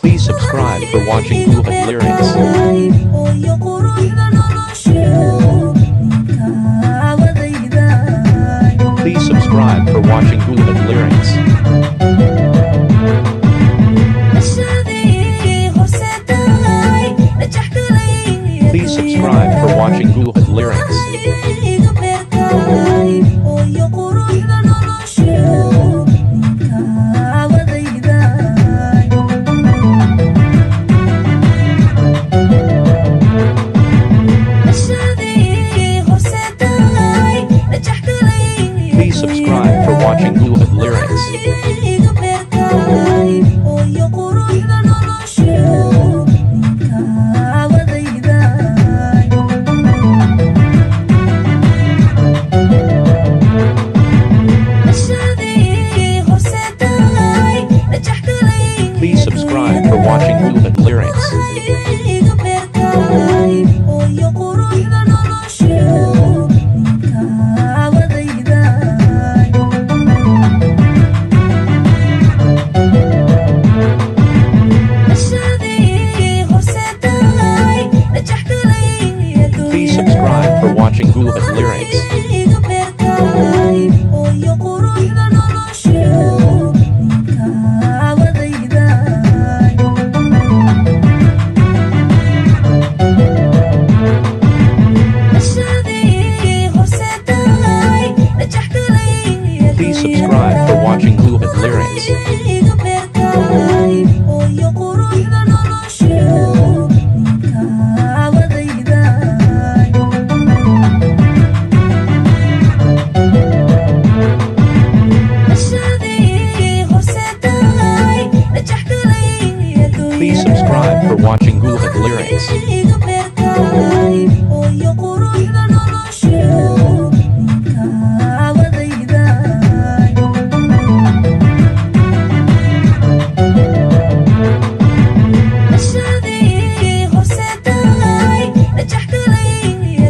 Please subscribe for watching Buhat lyrics. Please subscribe for watching Buhat lyrics. Please subscribe for watching Buhat lyrics. Please subscribe for watching Buhat lyrics. Please subscribe for watching Buhat lyrics. Please subscribe for watching Buhat lyrics. Please subscribe for watching Buhat lyrics. Please subscribe for watching Buhat lyrics.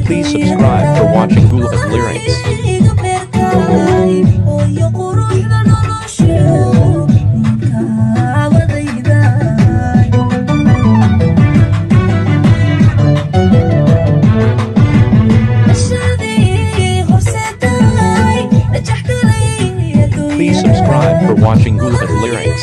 Please subscribe for watching Buhat lyrics. Please subscribe for watching Buhat lyrics.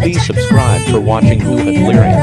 Please subscribe for watching Buhat lyrics.